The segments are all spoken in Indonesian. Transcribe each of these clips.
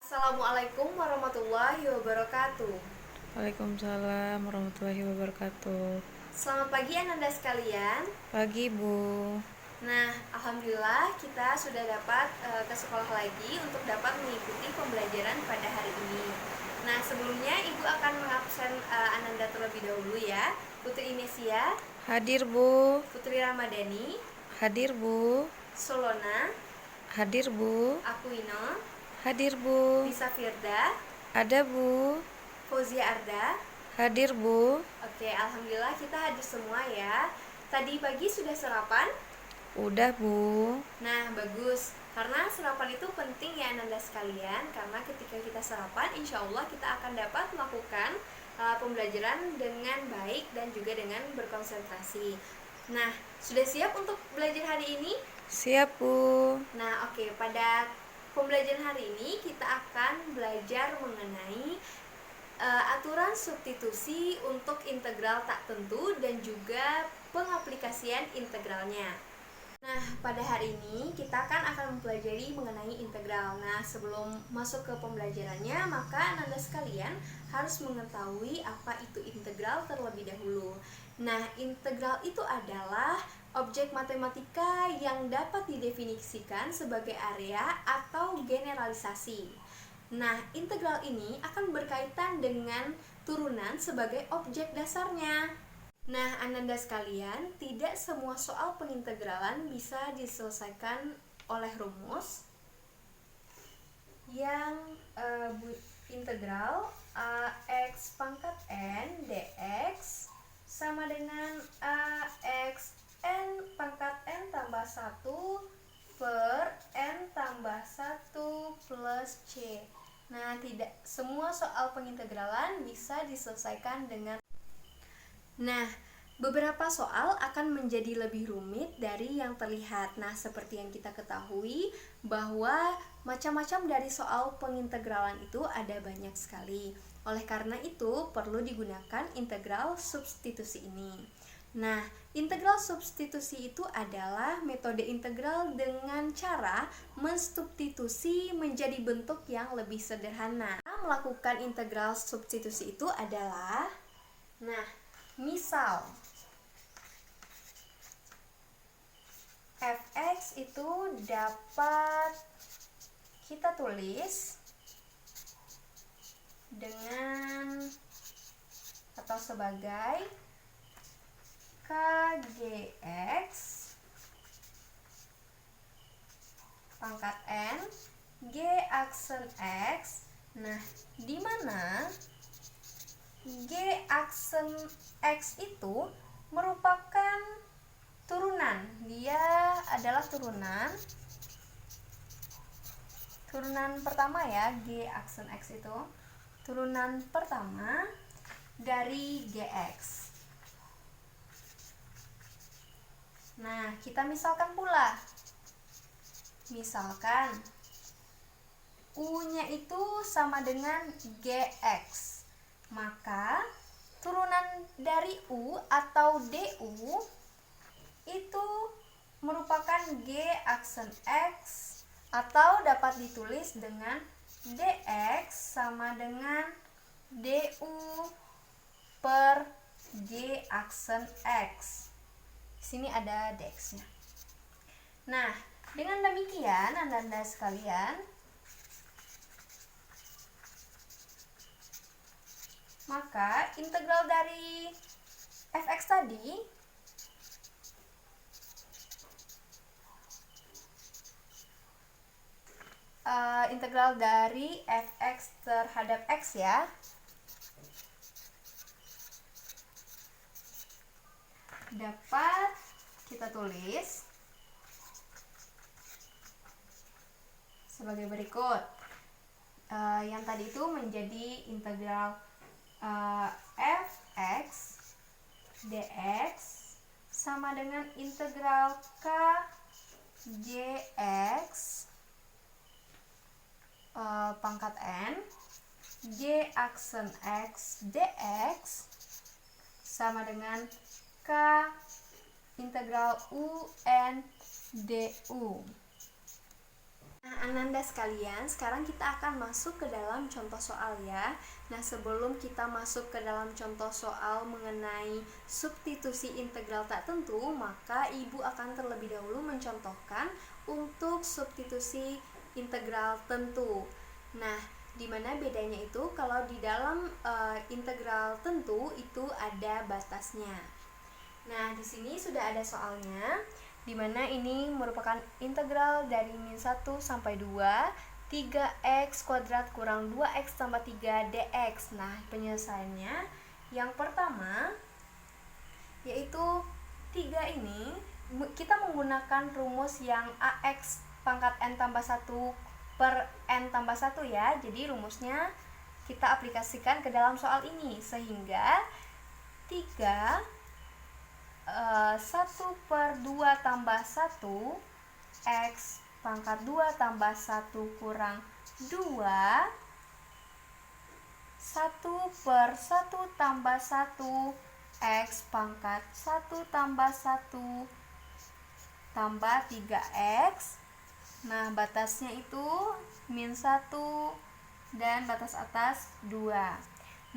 Assalamualaikum warahmatullahi wabarakatuh. Waalaikumsalam warahmatullahi wabarakatuh. Selamat pagi Ananda sekalian. Pagi, Bu. Nah, alhamdulillah kita sudah dapat ke sekolah lagi untuk dapat mengikuti pembelajaran pada hari ini. Nah, sebelumnya Ibu akan mengabsen Ananda terlebih dahulu ya. Putri Inesia, Hadir, Bu. Putri Ramadhani, Hadir, Bu. Solona, Hadir, Bu. Akuino, Hadir, Bu. Lisa Firda, Ada, Bu. Fauzia Arda. Hadir, Bu. Oke, alhamdulillah kita hadir semua ya. Tadi pagi sudah sarapan? Udah, Bu. Nah, bagus. Karena sarapan itu penting ya Ananda sekalian. Karena ketika kita sarapan, insya Allah kita akan dapat melakukan pembelajaran dengan baik dan juga dengan berkonsentrasi. Nah, sudah siap untuk belajar hari ini? Siap, Bu. Nah, oke. Pada pembelajaran hari ini kita akan belajar mengenai aturan substitusi untuk integral tak tentu dan juga pengaplikasian integralnya. Nah, pada hari ini kita akan mempelajari mengenai integral. Nah, sebelum masuk ke pembelajarannya, maka Anda sekalian harus mengetahui apa itu integral terlebih dahulu. Nah, integral itu adalah objek matematika yang dapat didefinisikan sebagai area atau generalisasi. Nah, integral ini akan berkaitan dengan turunan sebagai objek dasarnya. Nah, Ananda sekalian, tidak semua soal pengintegralan bisa diselesaikan oleh rumus yang integral ax pangkat n dx sama dengan ax n pangkat n tambah 1 per n tambah 1 plus c. Nah, tidak semua soal pengintegralan bisa diselesaikan dengan. Nah, beberapa soal akan menjadi lebih rumit dari yang terlihat. Nah, seperti yang kita ketahui bahwa macam-macam dari soal pengintegralan itu ada banyak sekali. Oleh karena itu, perlu digunakan integral substitusi ini. Nah, integral substitusi itu adalah metode integral dengan cara mensubstitusi menjadi bentuk yang lebih sederhana. Melakukan integral substitusi itu adalah, nah, misal fx itu dapat kita tulis dengan atau sebagai kgx pangkat n g aksen x. Nah, di mana g aksen x itu merupakan turunan. Dia adalah turunan pertama ya, g aksen x itu turunan pertama dari gx. Nah, kita misalkan pula. Misalkan u-nya itu sama dengan gx. Maka turunan dari u atau du itu merupakan g aksen x atau dapat ditulis dengan dx sama dengan du per g aksen x. Di sini ada dx-nya. Nah, dengan demikian Anda sekalian, maka integral dari fx tadi integral dari fx terhadap x ya, dapat kita tulis sebagai berikut. Yang tadi itu menjadi integral fx dx sama dengan integral k gx pangkat n g aksen x dx sama dengan k integral un du. Nah, Ananda sekalian, sekarang kita akan masuk ke dalam contoh soal ya. Nah, sebelum kita masuk ke dalam contoh soal mengenai substitusi integral tak tentu, maka Ibu akan terlebih dahulu mencontohkan untuk substitusi integral tentu. Nah, di mana bedanya itu kalau di dalam integral tentu itu ada batasnya. Nah, di sini sudah ada soalnya, di mana ini merupakan integral dari min 1 sampai 2, 3x kuadrat kurang 2x tambah 3 dx. Nah, penyelesaiannya yang pertama yaitu 3 ini kita menggunakan rumus yang ax pangkat n tambah 1 per n tambah 1 ya. Jadi rumusnya kita aplikasikan ke dalam soal ini, sehingga 3 1 per 2 tambah 1 x pangkat 2 tambah 1 kurang 2, 1 per 1 tambah 1 x pangkat 1 tambah 1 tambah 3x. Nah, batasnya itu min 1 dan batas atas 2.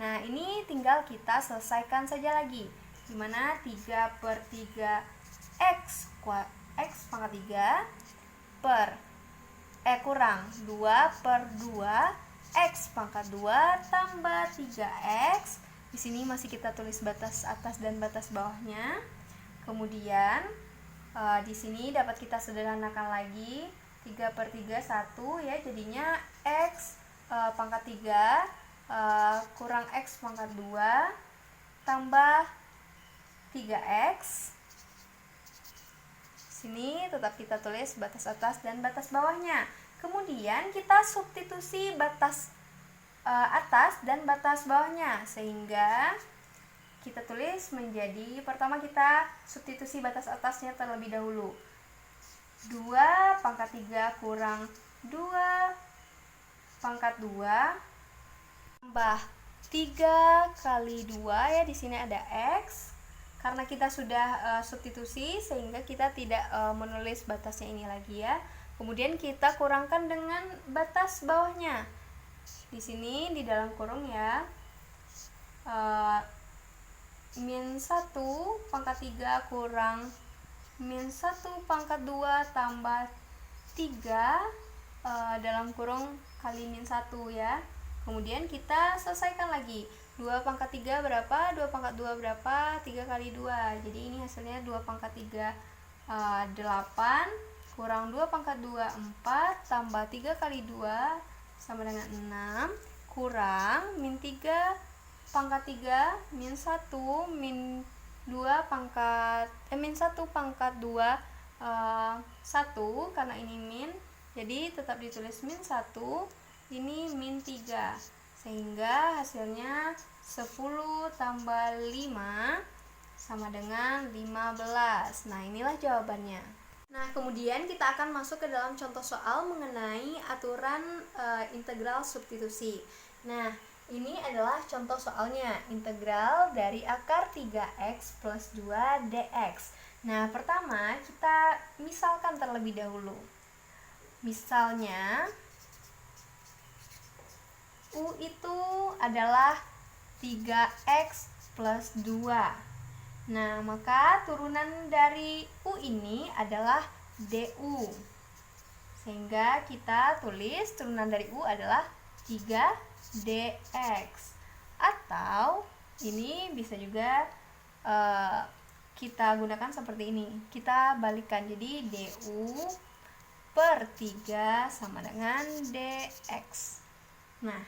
Nah, ini tinggal kita selesaikan saja lagi, dimana 3 per 3 x pangkat 3 per kurang 2 per 2 x pangkat 2 tambah 3x. Di sini masih kita tulis batas atas dan batas bawahnya. Kemudian di sini dapat kita sederhanakan lagi, 3 per 3 1 ya, jadinya x pangkat 3 kurang x pangkat 2 tambah 3x. Sini tetap kita tulis batas atas dan batas bawahnya. Kemudian kita substitusi batas atas dan batas bawahnya, sehingga kita tulis menjadi, pertama kita substitusi batas atasnya terlebih dahulu. 2 pangkat 3 kurang 2 pangkat 2 tambah 3 kali 2 ya, di sini ada x. Karena kita sudah substitusi, sehingga kita tidak menulis batasnya ini lagi ya. Kemudian kita kurangkan dengan batas bawahnya. Di sini di dalam kurung ya, min 1 pangkat 3 kurang min 1 pangkat 2 tambah 3 dalam kurung kali min 1 ya. Kemudian kita selesaikan lagi. 2 pangkat 3 berapa? 2 pangkat 2 berapa? 3 kali 2. Jadi ini hasilnya 2 pangkat 3 8 kurang 2 pangkat 2 4 tambah 3 kali 2 sama dengan 6 kurang min 3 pangkat 3 min 1 min 2 pangkat min 1 pangkat 2 1 karena ini min, jadi tetap ditulis min 1, ini min 3, sehingga hasilnya 10 tambah 5 sama dengan 15. Nah, inilah jawabannya. Nah, kemudian kita akan masuk ke dalam contoh soal mengenai aturan integral substitusi. Nah, ini adalah contoh soalnya, integral dari akar 3x plus 2 dx. Nah, pertama kita misalkan terlebih dahulu. Misalnya U itu adalah 3x plus 2. Nah, maka turunan dari U ini adalah du. Sehingga kita tulis turunan dari U adalah 3 dx. Atau ini bisa juga kita gunakan seperti ini. Kita balikkan, jadi du per 3 sama dengan dx. Nah,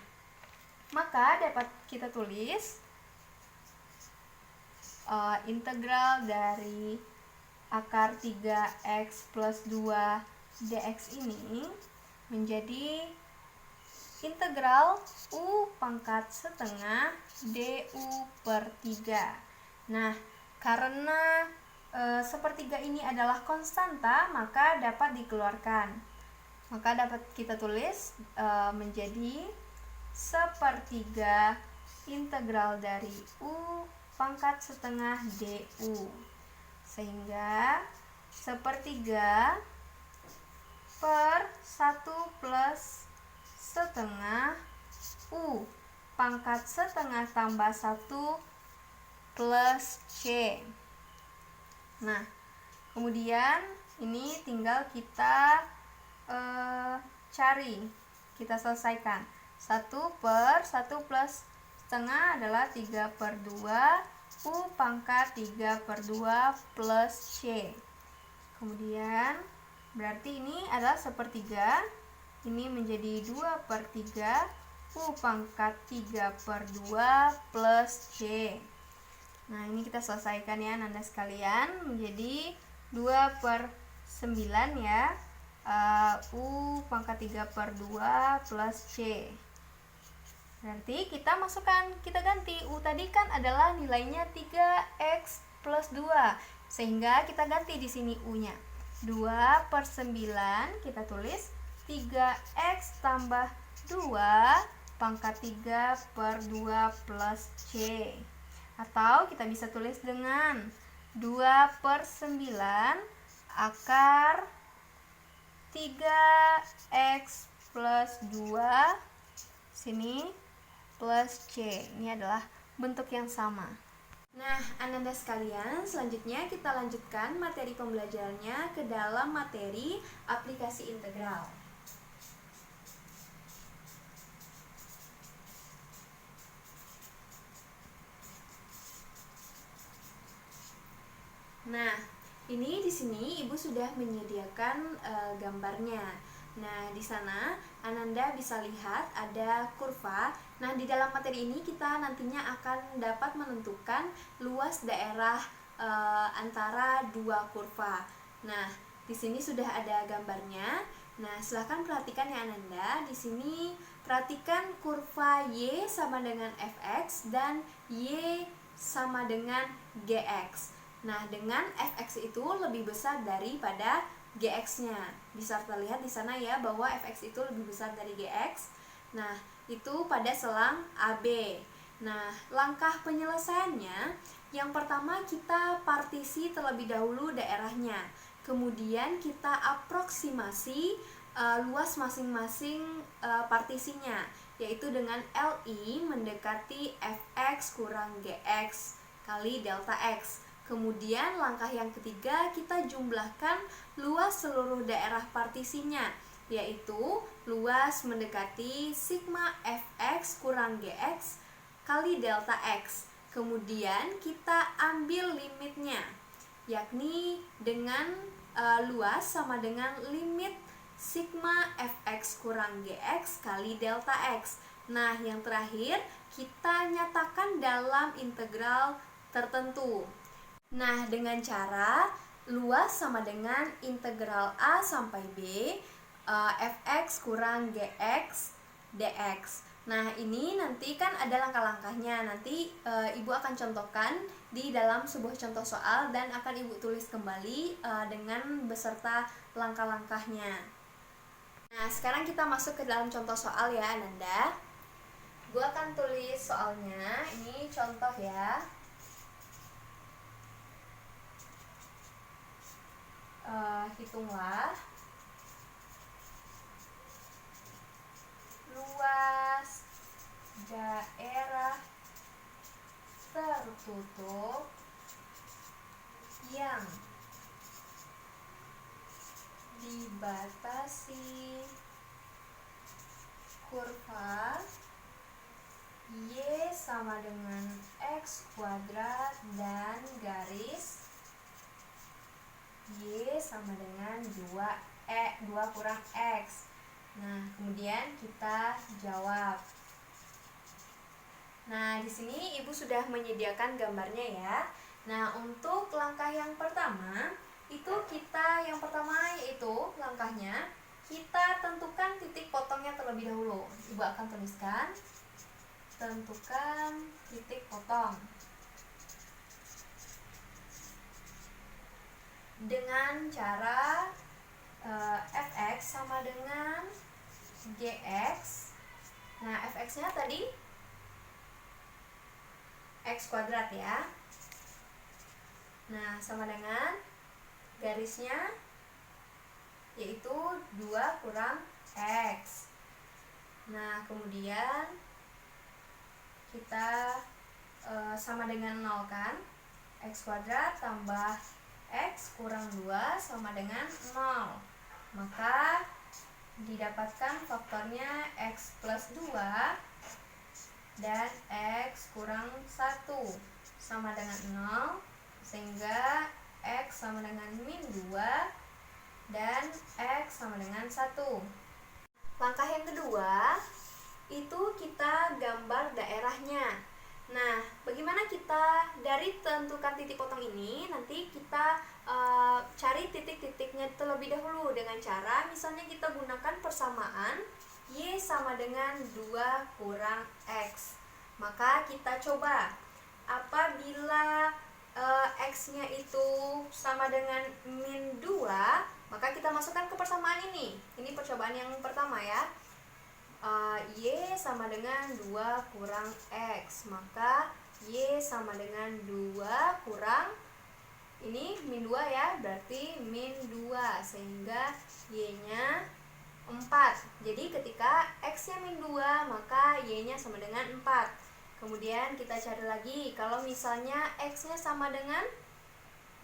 maka dapat kita tulis integral dari akar 3x plus 2 dx ini menjadi integral u pangkat setengah du per 3. Nah, karena sepertiga ini adalah konstanta, maka dapat dikeluarkan. Maka dapat kita tulis menjadi sepertiga integral dari u pangkat setengah du. Sehingga sepertiga per 1 plus setengah U pangkat setengah tambah 1 plus C. Nah, kemudian ini tinggal kita cari, kita selesaikan. 1 per 1 plus setengah adalah 3 per 2 U pangkat 3 per 2 plus C. Kemudian berarti ini adalah sepertiga, ini menjadi 2 per 3 U pangkat 3 per 2 plus C. Nah, ini kita selesaikan ya Anda sekalian, menjadi 2 per 9 ya, U pangkat 3 per 2 plus C. Berarti kita masukkan, kita ganti. U tadi kan adalah nilainya 3x plus 2, sehingga kita ganti di sini U-nya. 2 per 9 kita tulis 3x tambah 2 pangkat 3 per 2 plus C. Atau kita bisa tulis dengan 2 per 9 akar 3x plus 2 sini plus C. Ini adalah bentuk yang sama. Nah, Ananda sekalian, selanjutnya kita lanjutkan materi pembelajarannya ke dalam materi aplikasi integral. Nah, ini di sini Ibu sudah menyediakan gambarnya. Nah, di sana Ananda bisa lihat ada kurva. Nah, di dalam materi ini kita nantinya akan dapat menentukan luas daerah antara dua kurva. Nah, di sini sudah ada gambarnya. Nah, silahkan perhatikan ya Ananda. Di sini perhatikan kurva Y sama dengan Fx dan Y sama dengan Gx. Nah, dengan Fx itu lebih besar daripada Gx-nya. Bisa terlihat di sana ya bahwa Fx itu lebih besar dari Gx. Nah, itu pada selang AB. Nah, langkah penyelesaiannya, yang pertama kita partisi terlebih dahulu daerahnya. Kemudian kita aproksimasi luas masing-masing partisinya, yaitu dengan LI mendekati Fx kurang Gx kali delta X. Kemudian langkah yang ketiga kita jumlahkan luas seluruh daerah partisinya, yaitu luas mendekati sigma Fx kurang Gx kali delta X. Kemudian kita ambil limitnya, yakni dengan luas sama dengan limit sigma Fx kurang Gx kali delta X. Nah, yang terakhir kita nyatakan dalam integral tertentu. Nah, dengan cara luas sama dengan integral A sampai B Fx kurang Gx dx. Nah, ini nanti kan ada langkah-langkahnya. Nanti Ibu akan contohkan di dalam sebuah contoh soal dan akan Ibu tulis kembali dengan beserta langkah-langkahnya. Nah, sekarang kita masuk ke dalam contoh soal ya Ananda. Gue akan tulis soalnya. Ini contoh ya. Hitunglah luas daerah tertutup yang dibatasi kurva Y sama dengan X kuadrat dan garis Y sama dengan 2 kurang X. Nah, kemudian kita jawab. Nah, di sini Ibu sudah menyediakan gambarnya ya. Nah, untuk langkah yang pertama, yang pertama yaitu langkahnya kita tentukan titik potongnya terlebih dahulu. Ibu akan tuliskan tentukan titik potong. Dengan cara Fx sama dengan Gx. Nah, Fx-nya tadi X kuadrat ya. Nah, sama dengan garisnya yaitu 2 kurang X. Nah, kemudian kita sama dengan 0 kan? X kuadrat tambah X kurang 2 sama dengan 0. Maka didapatkan faktornya X plus 2 dan X kurang 1 sama dengan 0, sehingga X sama dengan min 2 dan X sama dengan 1. Langkah yang kedua, itu kita gambar daerahnya. Nah, bagaimana kita dari tentukan titik potong ini, nanti kita cari titik-titiknya terlebih dahulu dengan cara, misalnya kita gunakan persamaan Y sama dengan 2 kurang X. Maka kita coba, apabila X-nya itu sama dengan min 2, maka kita masukkan ke persamaan ini. Ini percobaan yang pertama ya. Y sama dengan 2 kurang X. Maka Y sama dengan 2 kurang, ini min 2 ya, berarti min 2, sehingga Y-nya 4. Jadi ketika X-nya min 2, maka Y-nya sama dengan 4. Kemudian kita cari lagi, kalau misalnya X-nya sama dengan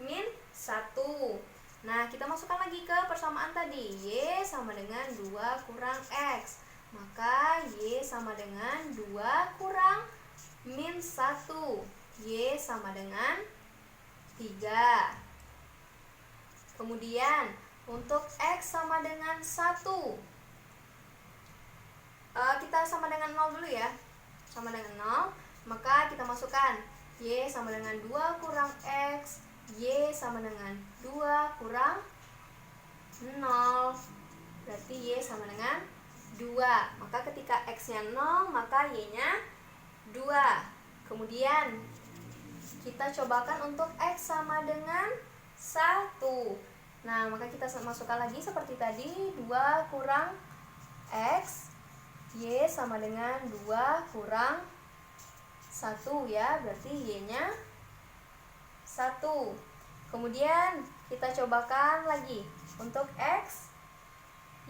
min 1. Nah, kita masukkan lagi ke persamaan tadi. Y sama dengan 2 kurang X. Maka Y sama dengan 2 kurang min 1. Y sama dengan 3. Kemudian untuk X sama dengan 1, kita sama dengan 0 dulu ya. Sama dengan 0, maka kita masukkan Y sama dengan 2 kurang X. Y sama dengan 2 kurang 0, berarti Y sama dengan 2. Maka ketika X-nya 0, maka Y-nya 2. Kemudian kita cobakan untuk X sama dengan 1. Nah, maka kita masukkan lagi seperti tadi, 2 kurang X. Y sama dengan 2 kurang 1 ya, berarti Y-nya 1. Kemudian kita cobakan lagi untuk X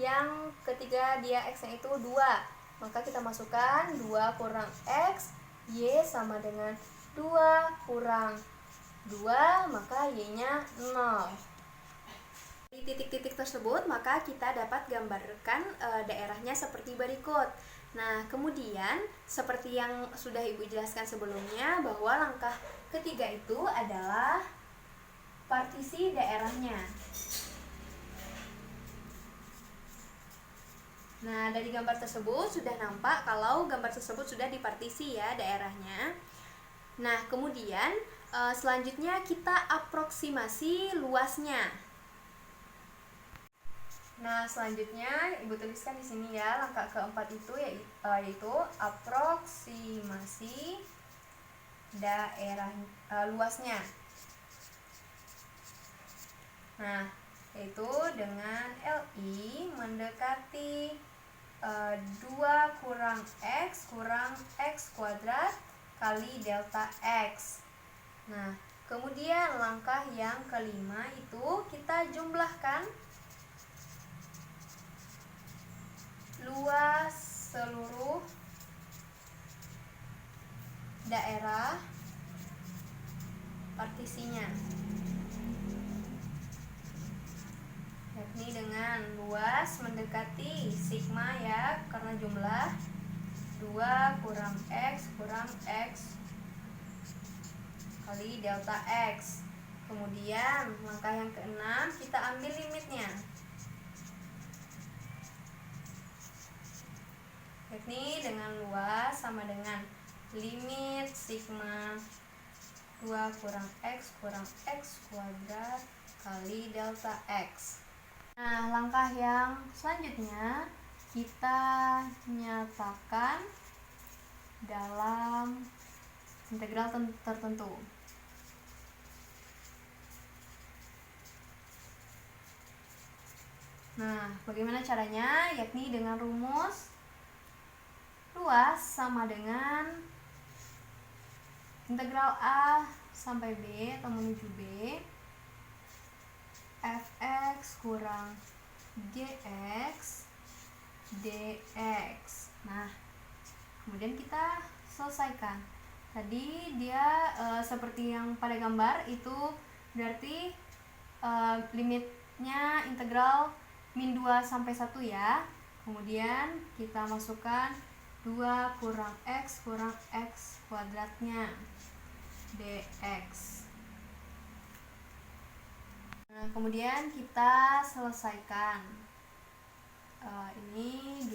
yang ketiga, dia X-nya itu 2. Maka kita masukkan 2 kurang X. Y sama dengan 2 kurang 2, maka Y-nya 0. Di titik-titik tersebut, maka kita dapat gambarkan daerahnya seperti berikut. Nah, kemudian seperti yang sudah Ibu jelaskan sebelumnya, bahwa langkah ketiga itu adalah partisi daerahnya. Nah, dari gambar tersebut sudah nampak kalau gambar tersebut sudah dipartisi ya daerahnya. Nah, kemudian selanjutnya kita aproksimasi luasnya. Nah, selanjutnya Ibu tuliskan di sini ya, langkah keempat itu yaitu aproksimasi daerah luasnya. Nah, yaitu dengan LI mendekati 2 kurang X kurang X kuadrat kali delta X. Nah, kemudian langkah yang kelima itu kita jumlahkan luas seluruh daerah partisinya, yakni dengan luas mendekati sigma ya, karena jumlah 2 kurang X kali delta X. Kemudian langkah yang keenam kita ambil limitnya, yakni dengan luas sama dengan limit sigma 2 kurang X kuadrat kali delta X. Nah, langkah yang selanjutnya kita nyatakan dalam integral tertentu. Nah, bagaimana caranya? Yakni dengan rumus luas sama dengan integral A sampai B atau menuju B fx kurang gx dx. Nah, kemudian kita selesaikan. Tadi dia seperti yang pada gambar itu berarti limitnya integral min 2 sampai 1 ya. Kemudian kita masukkan 2 kurang x kuadratnya dx. Nah, kemudian kita selesaikan. Ini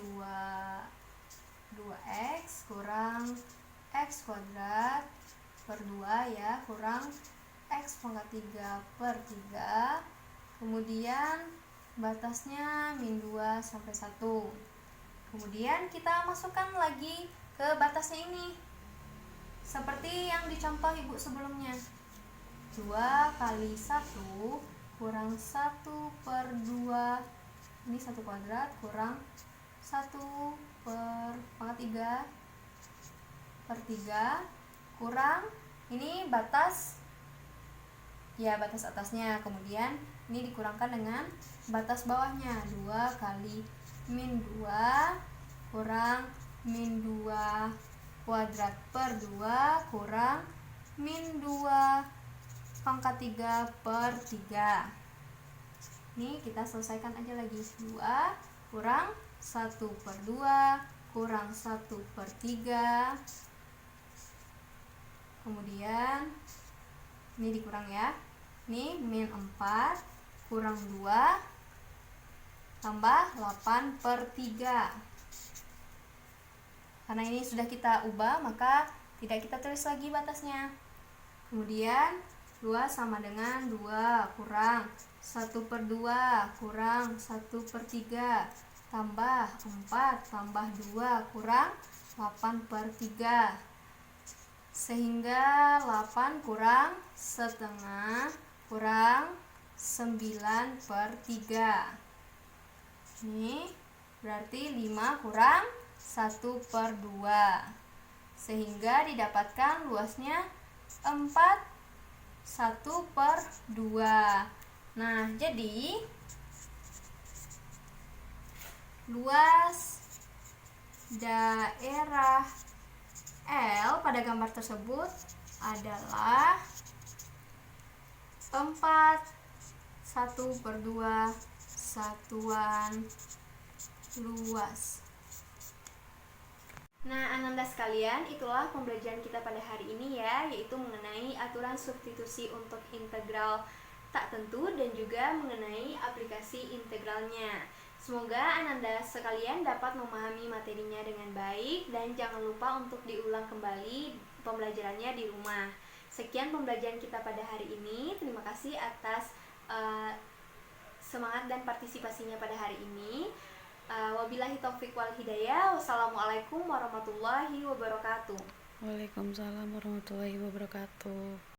2x kurang x kuadrat per 2 ya, kurang x pangkat 3 per 3. Kemudian batasnya min 2 sampai 1. Kemudian kita masukkan lagi ke batasnya ini. Seperti yang di contoh ibu sebelumnya. 2 kali 1 kurang 1 per 2. Ini 1 kuadrat kurang 1 per pangkat 3 per 3 kurang ini batas ya, batas atasnya. Kemudian ini dikurangkan dengan batas bawahnya. 2 kali min 2 kurang min 2 kuadrat per 2 kurang min 2 pangkat 3 per 3. Ini kita selesaikan aja lagi. 2 kurang 1 per 2 kurang 1 per 3. Kemudian ini dikurang ya. Ini min 4 kurang 2 tambah 8 per 3. Karena ini sudah kita ubah, maka tidak kita tulis lagi batasnya. Kemudian 2 sama dengan 2 kurang 1 per 2 kurang 1 per 3 tambah 4 tambah 2 kurang 8 per 3. Sehingga 8 kurang setengah kurang 9 per 3. Ini berarti 5 kurang 1 per 2. Sehingga didapatkan luasnya 4 1 per 2. Nah, jadi luas daerah L pada gambar tersebut adalah 4 1 per 2 satuan luas. Nah, Ananda sekalian, itulah pembelajaran kita pada hari ini ya, yaitu mengenai aturan substitusi untuk integral tak tentu dan juga mengenai aplikasi integralnya. Semoga Ananda sekalian dapat memahami materinya dengan baik dan jangan lupa untuk diulang kembali pembelajarannya di rumah. Sekian pembelajaran kita pada hari ini. Terima kasih atas semangat dan partisipasinya pada hari ini. Wabillahi taufik wal hidayah. Wassalamualaikum warahmatullahi wabarakatuh. Waalaikumsalam warahmatullahi wabarakatuh.